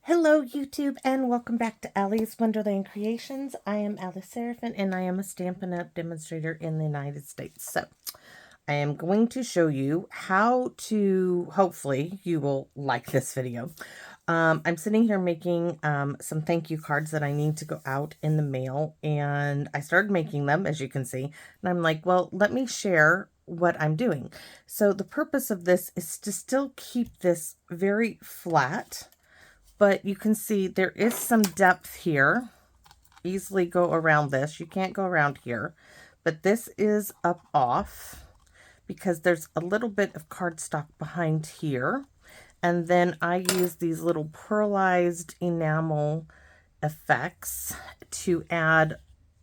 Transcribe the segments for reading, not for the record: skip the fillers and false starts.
Hello YouTube and welcome back to Allie's Wonderland Creations. I am Alice Seraphin and I am a Stampin' Up! Demonstrator in the United States. So I am going to show you how to, hopefully you will like this video. I'm sitting here making some thank you cards that I need to go out in the mail, and I started making them, as you can see, and I'm like, well, let me share what I'm doing. So the purpose of this is to still keep this very flat. But you can see there is some depth here. Easily go around this. You can't go around here. But this is up off because there's a little bit of cardstock behind here. And then I use these little pearlized enamel effects to add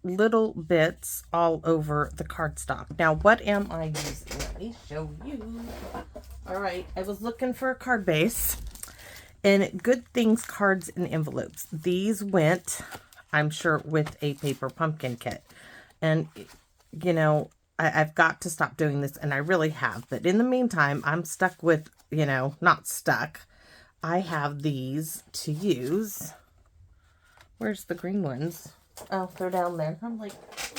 little bits all over the cardstock. Now, what am I using? Let me show you. All right, I was looking for a card base. And Good Things cards and envelopes. These went, I'm sure, with a paper pumpkin kit. And, you know, I've got to stop doing this, and I really have. But in the meantime, I'm stuck with, not stuck. I have these to use. Where's the green ones? Oh, they're down there. I'm like,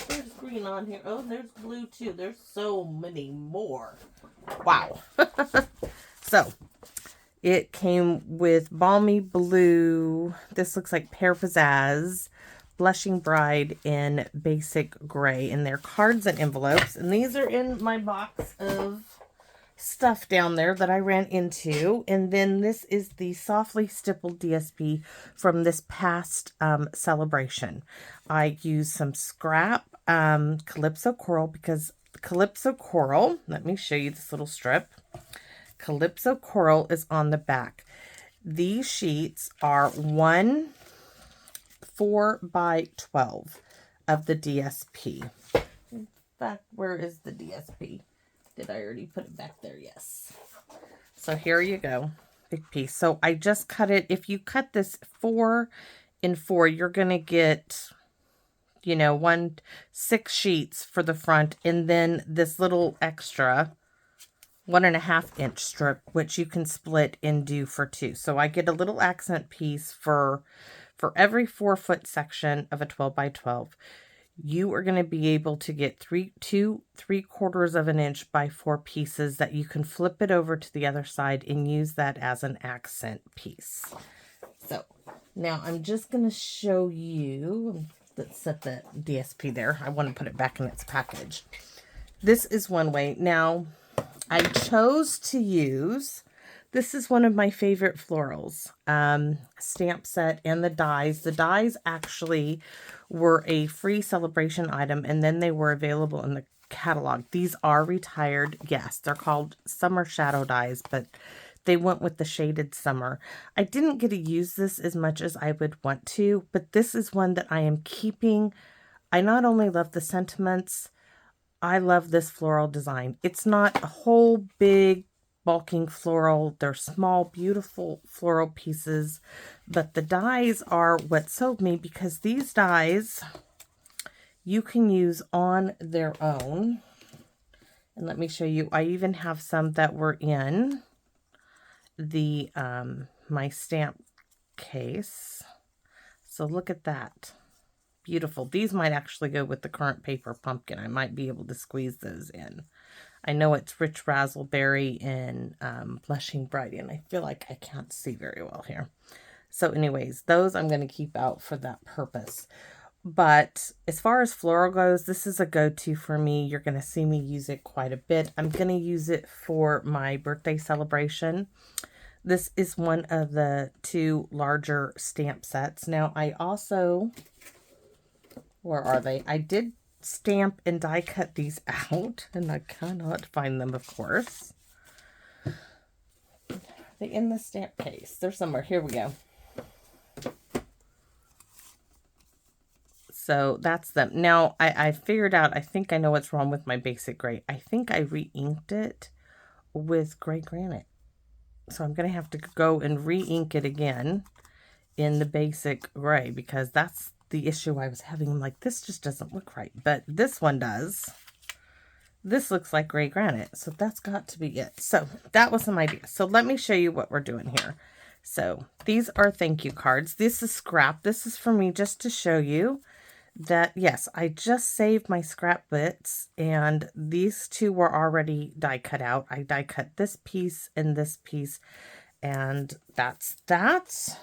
there's green on here. Oh, there's blue too. There's so many more. Wow. So it came with Balmy Blue. This looks like Pear Pizzazz, Blushing Bride, in Basic Gray. And they're cards and envelopes. And these are in my box of stuff down there that I ran into. And then this is the Softly Stipple DSP from this past celebration. I used some scrap Calypso Coral because Calypso Coral, let me show you this little strip. Calypso Coral is on the back. These sheets are 1 4x12 of the DSP. In fact, where is the DSP? Did I already put it back there? Yes. So here you go. Big piece. So I just cut it. If you cut this 4 in 4, you're going to get, 6 sheets for the front. And then this little extra 1.5 inch strip, which you can split and do for 2. So I get a little accent piece for every 4-foot section of a 12x12. You are going to be able to get 2 3/4 of an inch by 4 pieces that you can flip it over to the other side and use that as an accent piece. So now I'm just going to show you. Let's set the DSP there. I want to put it back in its package. This is one way. Now, I chose to use, this is one of my favorite florals, stamp set, and the dies. The dies actually were a free celebration item, and then they were available in the catalog. These are retired, yes, they're called Summer Shadow dies, but they went with the shaded summer. I didn't get to use this as much as I would want to, but this is one that I am keeping. I not only love the sentiments, I love this floral design. It's not a whole big bulking floral. They're small, beautiful floral pieces, but the dies are what sold me, because these dies you can use on their own. And let me show you, I even have some that were in the my stamp case. So look at that. Beautiful. These might actually go with the current paper pumpkin. I might be able to squeeze those in. I know it's Rich Razzleberry and Blushing Bride, and I feel like I can't see very well here. So anyways, those I'm going to keep out for that purpose. But as far as floral goes, this is a go-to for me. You're going to see me use it quite a bit. I'm going to use it for my birthday celebration. This is one of the 2 larger stamp sets. Now, I also... Where are they? I did stamp and die cut these out, and I cannot find them, of course. Are they in the stamp case? They're somewhere. Here we go. So that's them. Now, I figured out, I think I know what's wrong with my Basic Gray. I think I re-inked it with gray granite. So I'm going to have to go and re-ink it again in the Basic Gray, because that's the issue I was having. I'm like, this just doesn't look right, but this one does. This looks like gray granite, so that's got to be it. So that was some ideas. So let me show you what we're doing here. So these are thank you cards. This is scrap. This is for me just to show you that, yes, I just saved my scrap bits, and these two were already die cut out. I die cut this piece and this piece, and that's that.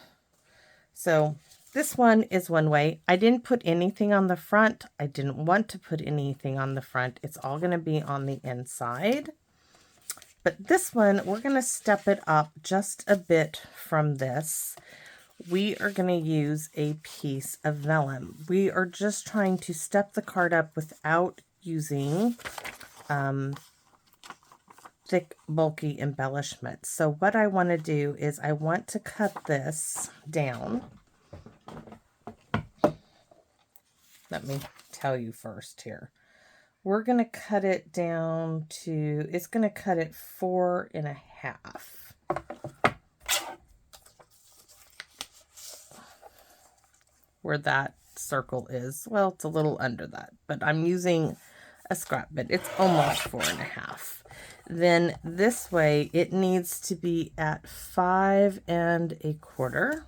So this one is one way. I didn't put anything on the front. I didn't want to put anything on the front. It's all going to be on the inside. But this one, we're going to step it up just a bit from this. We are going to use a piece of vellum. We are just trying to step the card up without using thick, bulky embellishments. So what I want to do is I want to cut this down. Let me tell you first here. We're going to cut it down to, it's going to cut it 4.5. Where that circle is. Well, it's a little under that, but I'm using a scrap bit. It's almost 4.5. Then this way, it needs to be at 5.25.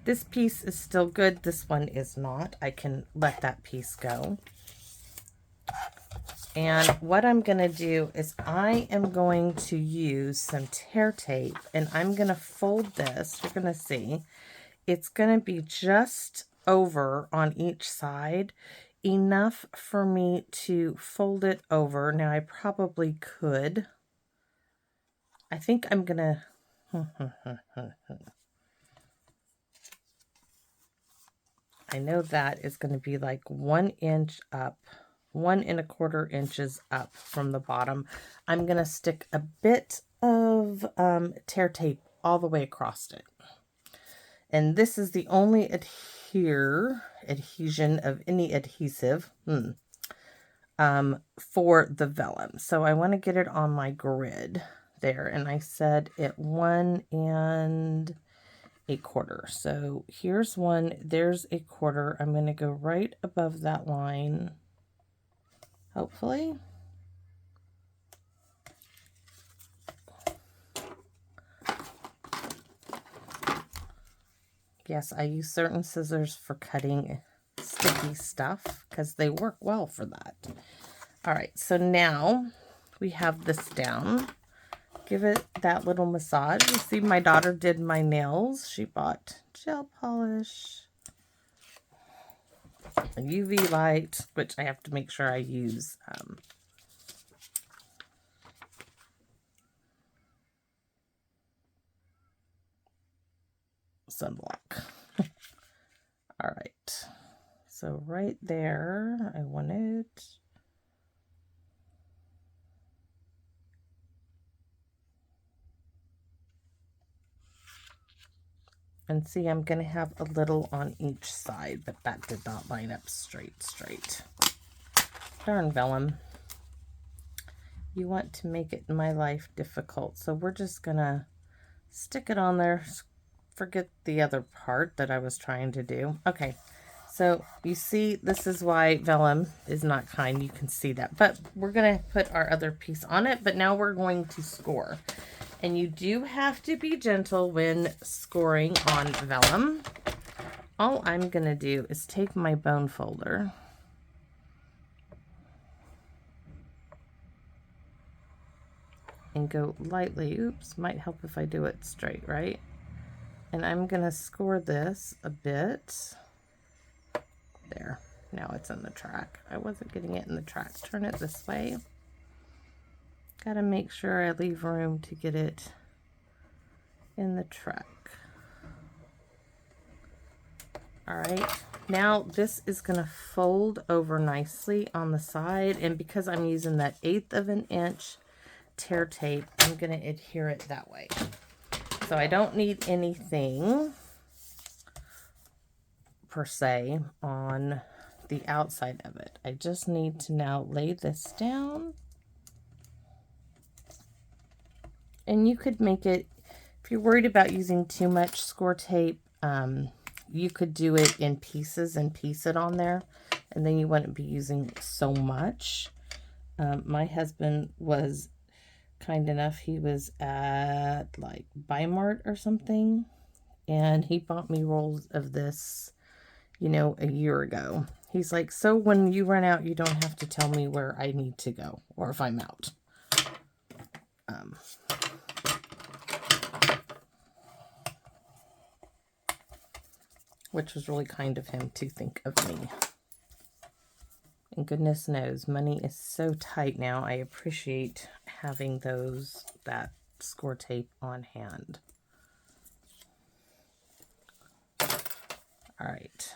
This piece is still good. This one is not. I can let that piece go. And what I'm going to do is I am going to use some tear tape, and I'm going to fold this. You're going to see it's going to be just over on each side, enough for me to fold it over. Now I probably could. I think I'm going to... I know that is going to be like 1 inch up, 1.25 inches up from the bottom. I'm going to stick a bit of tear tape all the way across it. And this is the only adhesion of any adhesive for the vellum. So I want to get it on my grid there. And I said at 1.25. So here's 1, there's 1/4. I'm going to go right above that line, hopefully. Yes, I use certain scissors for cutting sticky stuff because they work well for that. All right, so now we have this down. Give it that little massage. You see, my daughter did my nails. She bought gel polish, a UV light, which I have to make sure I use sunblock. All right, so right there, I want it. And see, I'm going to have a little on each side, but that did not line up straight. Darn vellum. You want to make it my life difficult. So we're just going to stick it on there. Forget the other part that I was trying to do. Okay, so you see, this is why vellum is not kind. You can see that. But we're going to put our other piece on it. But now we're going to score. And you do have to be gentle when scoring on vellum. All I'm going to do is take my bone folder and go lightly. Oops, might help if I do it straight, right? And I'm going to score this a bit. There. Now it's in the track. I wasn't getting it in the track. Turn it this way. Got to make sure I leave room to get it in the track. All right, now this is going to fold over nicely on the side, and because I'm using that 1/8 inch tear tape, I'm going to adhere it that way. So I don't need anything per se on the outside of it. I just need to now lay this down. And you could make it, if you're worried about using too much score tape, you could do it in pieces and piece it on there, and then you wouldn't be using so much. My husband was kind enough. He was at like Bimart or something, and he bought me rolls of this, you know, a year ago. He's like, so when you run out, you don't have to tell me where I need to go or if I'm out. Which was really kind of him to think of me. And goodness knows, money is so tight now. I appreciate having that score tape on hand. All right.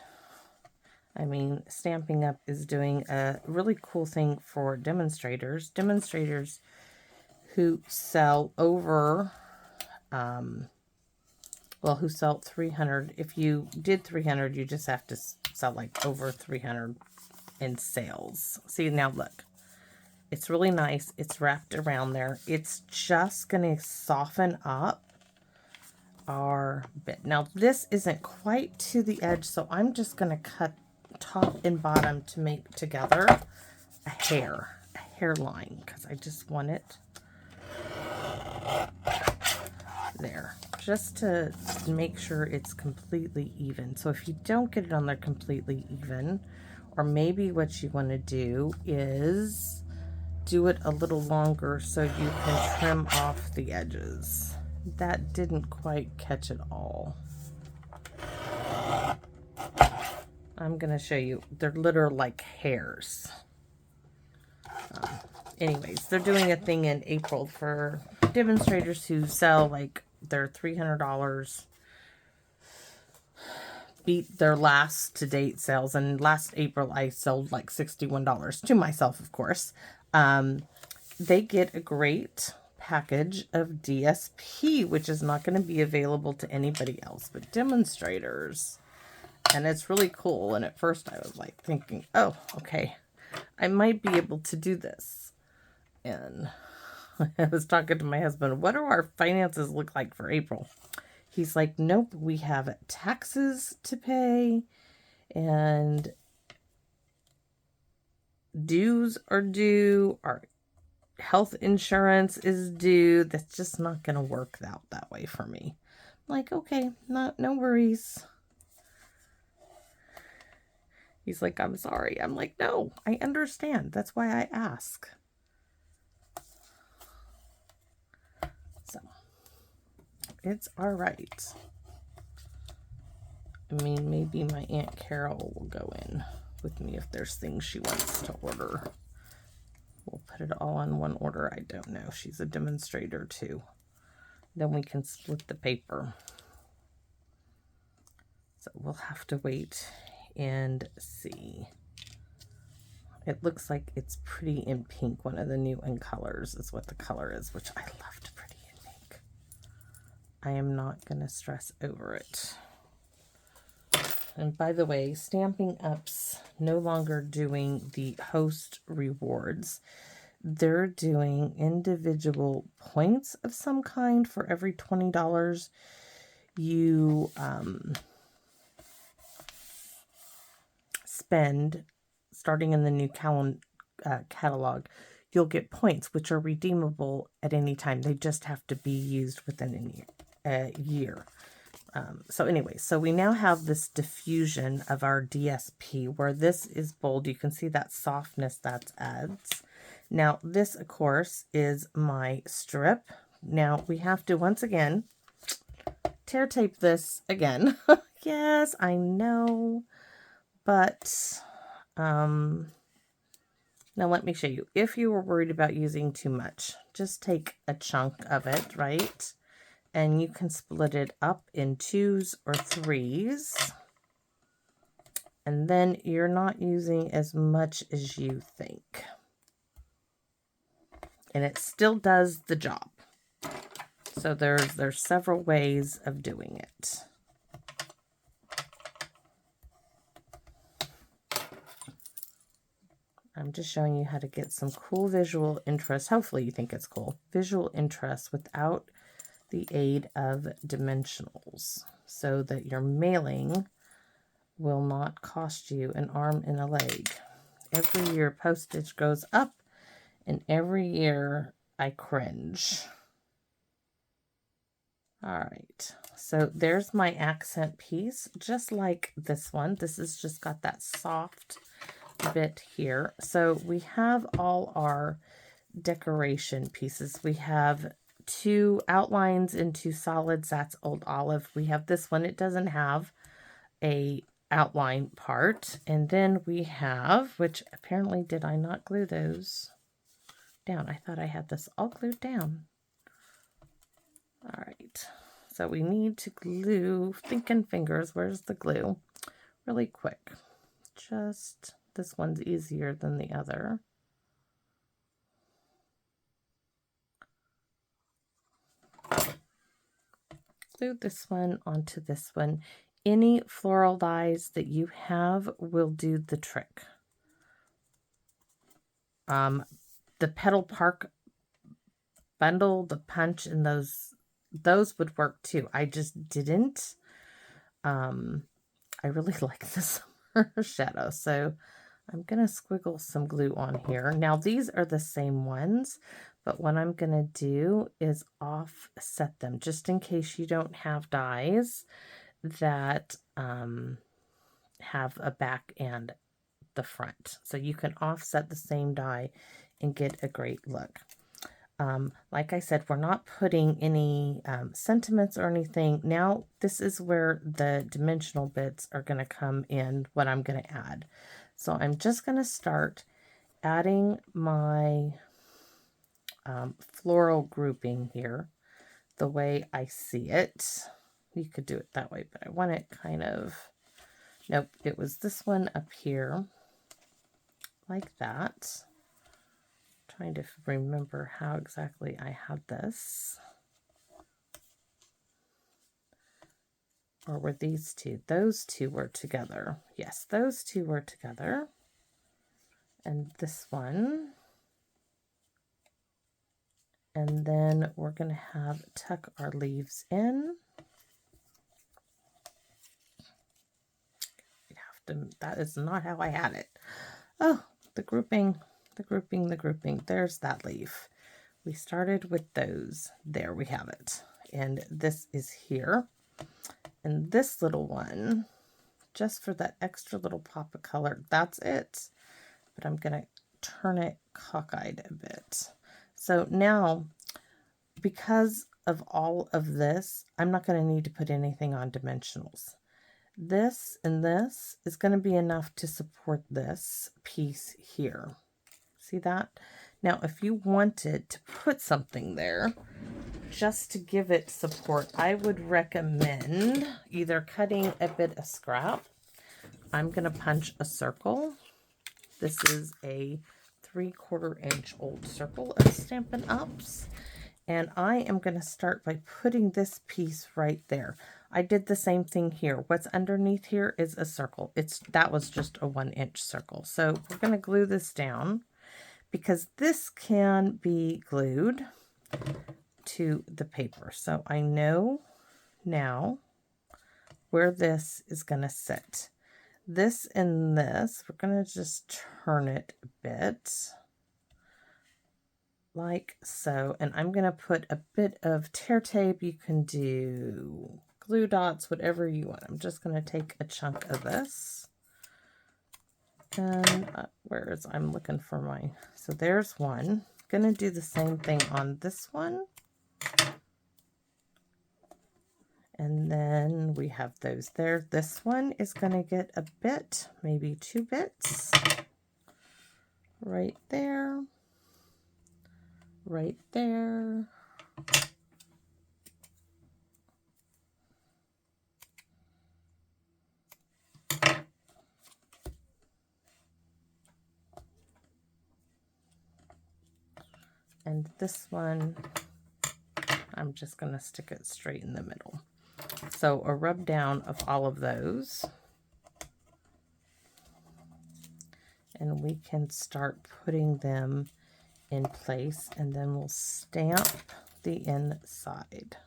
I mean, Stampin' Up! Is doing a really cool thing for demonstrators. Demonstrators who sell over, well, who sell 300. If you did 300, you just have to sell like over 300 in sales. See, now look. It's really nice. It's wrapped around there. It's just going to soften up our bit. Now, this isn't quite to the edge, so I'm just going to cut top and bottom to make together a hairline, because I just want it there, just to make sure it's completely even. So if you don't get it on there completely even, or maybe what you want to do is do it a little longer so you can trim off the edges. That didn't quite catch it all. I'm going to show you. They're literally like hairs. Anyways, they're doing a thing in April for demonstrators who sell like their $300, beat their last to date sales. And last April, I sold like $61 to myself, of course. They get a great package of DSP, which is not going to be available to anybody else but demonstrators. And it's really cool. And at first I was like thinking, oh, okay, I might be able to do this. And I was talking to my husband, what do our finances look like for April? He's like, nope, we have taxes to pay and dues are due. Our health insurance is due. That's just not going to work out that way for me. I'm like, okay, no worries. He's like, I'm sorry. I'm like, no, I understand. That's why I ask. So, it's all right. I mean, maybe my Aunt Carol will go in with me if there's things she wants to order. We'll put it all on one order. I don't know. She's a demonstrator too. Then we can split the paper. So we'll have to wait and see. It looks like it's pretty in pink. One of the new in colors is what the color is, which I loved pretty in pink. I am not going to stress over it. And by the way, Stampin' Up's no longer doing the host rewards. They're doing individual points of some kind for every $20 you spend, starting in the new catalog. You'll get points, which are redeemable at any time. They just have to be used within a year. So anyway, so we now have this diffusion of our DSP where this is bold. You can see that softness that adds. Now this, of course, is my strip. Now we have to, once again, tear tape this again. Yes, I know. But, now let me show you. If you were worried about using too much, just take a chunk of it, right? And you can split it up in 2s or 3s. And then you're not using as much as you think. And it still does the job. So there's several ways of doing it. I'm just showing you how to get some cool visual interest. Hopefully you think it's cool. Visual interest without the aid of dimensionals, so that your mailing will not cost you an arm and a leg. Every year postage goes up, and every year I cringe. All right, so there's my accent piece, just like this one. This has just got that soft bit here. So we have all our decoration pieces. We have 2 outlines and 2 solids. That's Old Olive. We have this one. It doesn't have a outline part. And then we have, which apparently did I not glue those down? I thought I had this all glued down. All right. So we need to glue, thinking fingers, where's the glue? Really quick. Just, this one's easier than the other. Glue this one onto this one. Any floral dies that you have will do the trick. The Petal Park bundle, the punch, and those would work too. I just didn't. I really like this shadow, so I'm going to squiggle some glue on here. Now, these are the same ones, but what I'm going to do is offset them, just in case you don't have dies that have a back and the front. So you can offset the same die and get a great look. Like I said, we're not putting any sentiments or anything. Now, this is where the dimensional bits are going to come in, what I'm going to add. So I'm just going to start adding my floral grouping here the way I see it. You could do it that way, but I want it kind of, nope, it was this one up here, like that. Trying to remember how exactly I had this. Or were these two? Those two were together. Yes, those two were together. And this one. And then we're going to have tuck our leaves in. We'd have to, that is not how I had it. Oh, the grouping, the grouping, the grouping. There's that leaf. We started with those. There we have it. And this is here. And this little one, just for that extra little pop of color, that's it. But I'm going to turn it cockeyed a bit. So now, because of all of this, I'm not going to need to put anything on dimensionals. This and this is going to be enough to support this piece here. See that? Now, if you wanted to put something there, just to give it support, I would recommend either cutting a bit of scrap. I'm going to punch a circle. This is a 3/4 inch old circle of Stampin' Ups. And I am going to start by putting this piece right there. I did the same thing here. What's underneath here is a circle. That was just a 1-inch circle. So we're going to glue this down because this can be glued to the paper. So I know now where this is going to sit. This and this, we're going to just turn it a bit like so. And I'm going to put a bit of tear tape. You can do glue dots, whatever you want. I'm just going to take a chunk of this. And I'm looking for my, so there's one. Going to do the same thing on this one. And then we have those there. This one is going to get a bit, maybe 2 bits. Right there. Right there. And this one, I'm just going to stick it straight in the middle. So a rub down of all of those. And we can start putting them in place, and then we'll stamp the inside.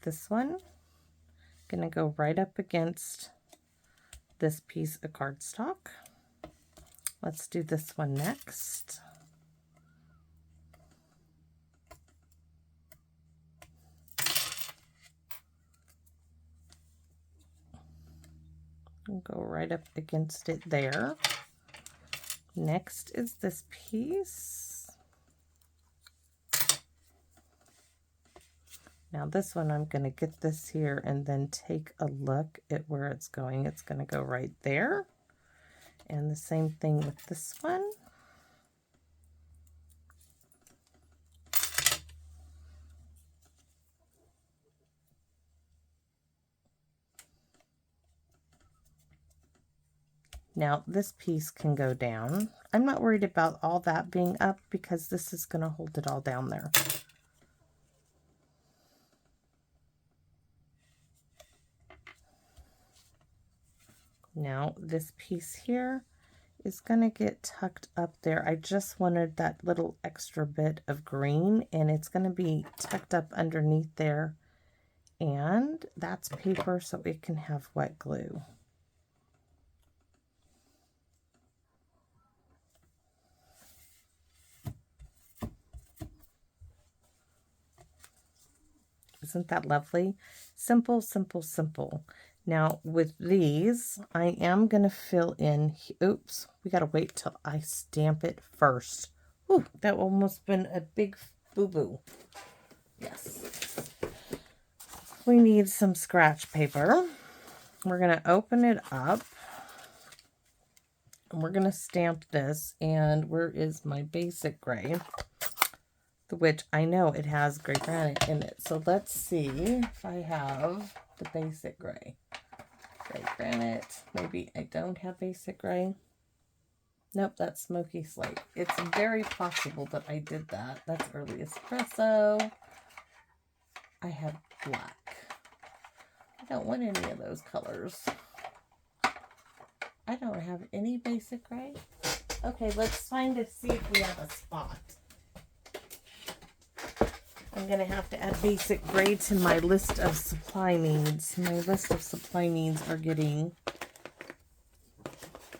This one, gonna go right up against this piece of cardstock. Let's do this one next. I'll go right up against it there. Next is this piece. Now this one, I'm going to get this here and then take a look at where it's going. It's going to go right there. And the same thing with this one. Now this piece can go down. I'm not worried about all that being up because this is going to hold it all down there. Now this piece here is going to get tucked up there. I just wanted that little extra bit of green, and it's going to be tucked up underneath there. And that's paper so it can have wet glue. Isn't that lovely? Simple, simple, simple. Now with these, I am going to fill in, oops, we got to wait till I stamp it first. Ooh, that almost been a big boo-boo. Yes. We need some scratch paper. We're going to open it up. And we're going to stamp this. And where is my basic gray? Which I know it has gray granite in it. So let's see if I have the basic gray. Gray granite. Maybe I don't have basic gray. Nope, that's smoky slate. It's very possible that I did that. That's early espresso. I have black. I don't want any of those colors. I don't have any basic gray. Okay, let's find to see if we have a spot. I'm going to have to add basic gray to my list of supply needs. My list of supply needs are getting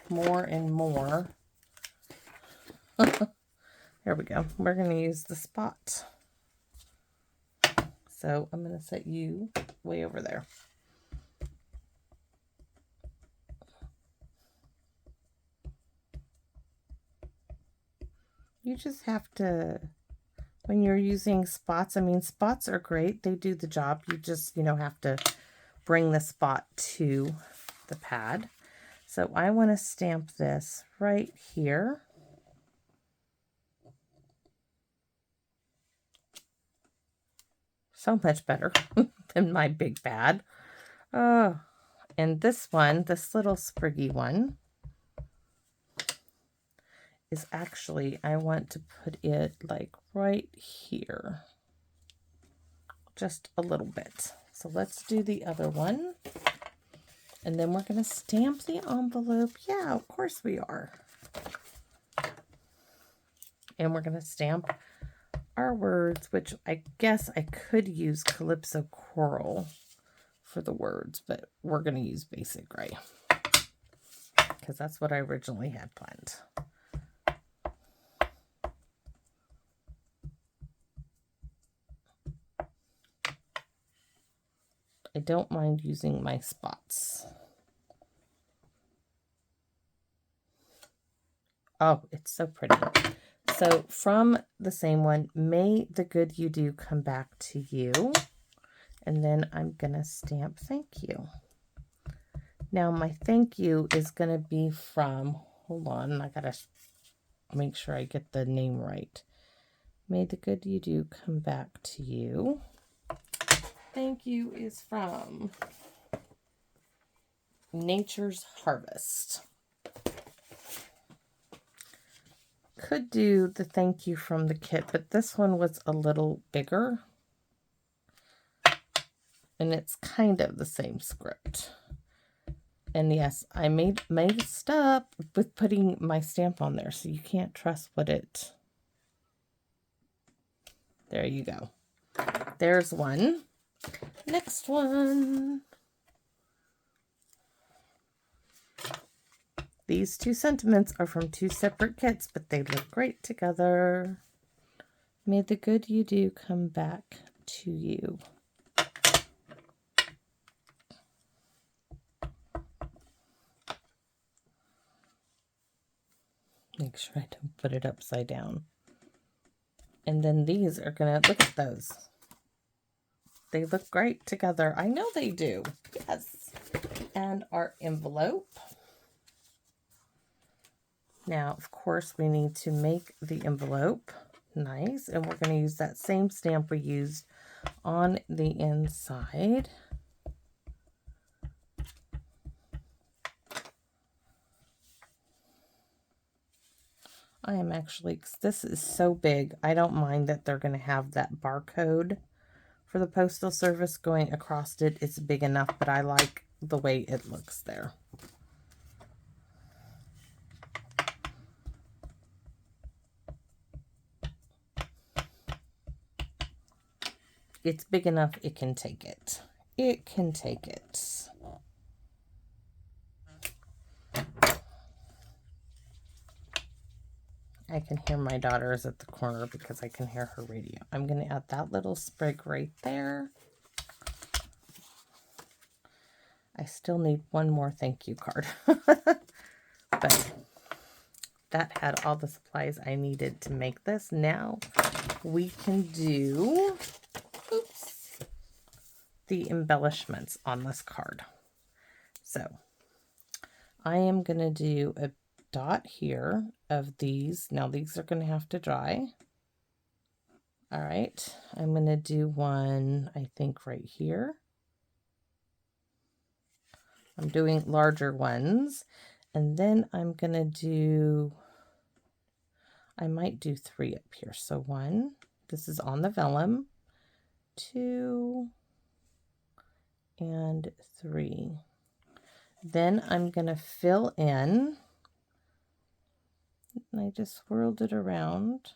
more and more. There we go. We're going to use the spot. So I'm going to set you way over there. You just have to, when you're using spots, I mean, spots are great. They do the job. You just, have to bring the spot to the pad. So I want to stamp this right here. So much better than my big pad. Oh, and this one, this little spriggy one, is actually, I want to put it like right here. Just a little bit. So let's do the other one. And then we're going to stamp the envelope. Yeah, of course we are. And we're going to stamp our words, which I guess I could use Calypso Coral for the words, but we're going to use basic gray because that's what I originally had planned. I don't mind using my spots. Oh, it's so pretty. So from the same one, may the good you do come back to you. And then I'm going to stamp thank you. Now my thank you is going to be from, hold on, I got to make sure I get the name right. May the good you do come back to you. Thank you is from Nature's Harvest. Could do the thank you from the kit, but this one was a little bigger. And it's kind of the same script. And yes, I made up with putting my stamp on there, so you can't trust what it... There you go. There's one. Next one. These two sentiments are from two separate kits, but they look great together. May the good you do come back to you. Make sure I don't put it upside down. And then these are gonna, look at those. They look great together. I know they do. Yes. And our envelope. Now, of course, we need to make the envelope nice. And we're going to use that same stamp we used on the inside. I am actually, this is so big, I don't mind that they're going to have that barcode for the Postal Service going across it. It's big enough, but I like the way it looks there. It's big enough, it can take it. It can take it. I can hear my daughters at the corner because I can hear her radio. I'm going to add that little sprig right there. I still need one more thank you card. But that had all the supplies I needed to make this. Now we can do, oops, the embellishments on this card. So I am going to do a dot here of these. Now these are going to have to dry. All right, I'm going to do one, I think, right here. I'm doing larger ones, and then I'm going to do, I might do 3 up here. So 1, this is on the vellum, 2, and 3. Then I'm going to fill in, and I just swirled it around.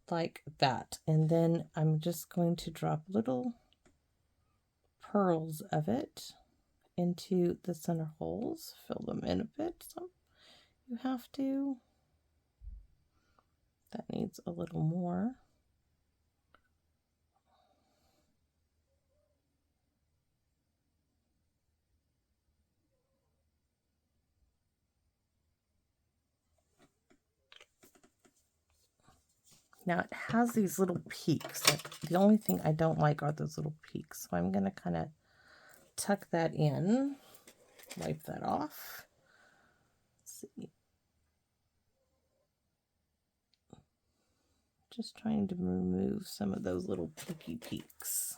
Like that. And then I'm just going to drop little pearls of it into the center holes. Fill them in a bit. So you have to. That needs a little more. Now it has these little peaks. Like, the only thing I don't like are those little peaks. So I'm going to kind of tuck that in, wipe that off. Let's see. Just trying to remove some of those little peaky peaks.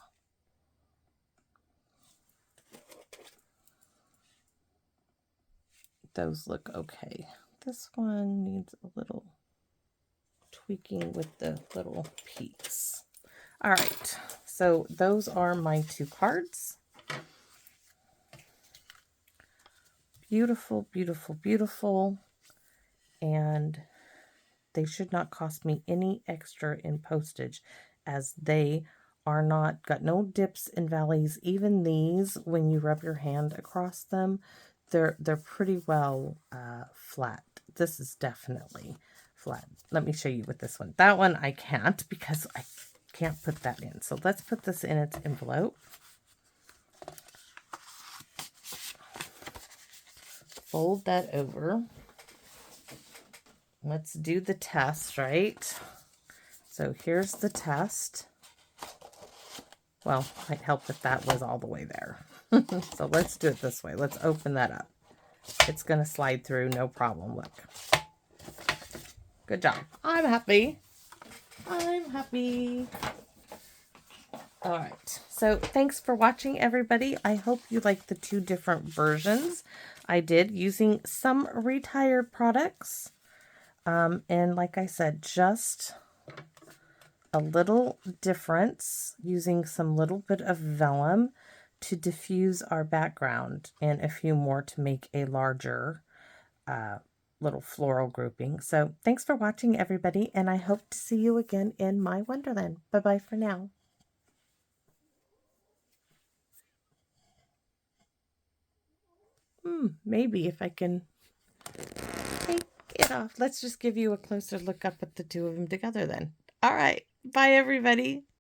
Those look okay. This one needs a little tweaking with the little peaks. All right, so those are my 2 cards. Beautiful, beautiful, beautiful. And they should not cost me any extra in postage, as they are not, got no dips and valleys. Even these, when you rub your hand across them, they're pretty well flat. This is definitely flat. Let me show you with this one. That one I can't because I can't put that in. So let's put this in its envelope. Fold that over. Let's do the test, right? So here's the test. Well, might help if that was all the way there. So let's do it this way. Let's open that up. It's going to slide through, no problem. Look. Good job. I'm happy. I'm happy. All right. So thanks for watching, everybody. I hope you like the 2 different versions I did using some retired products. And like I said, just a little difference using some little bit of vellum to diffuse our background, and a few more to make a larger little floral grouping. So thanks for watching, everybody, and I hope to see you again in my Wonderland. Bye-bye for now. maybe if I can take it off. Let's just give you a closer look up at the two of them together then. All right. Bye, everybody.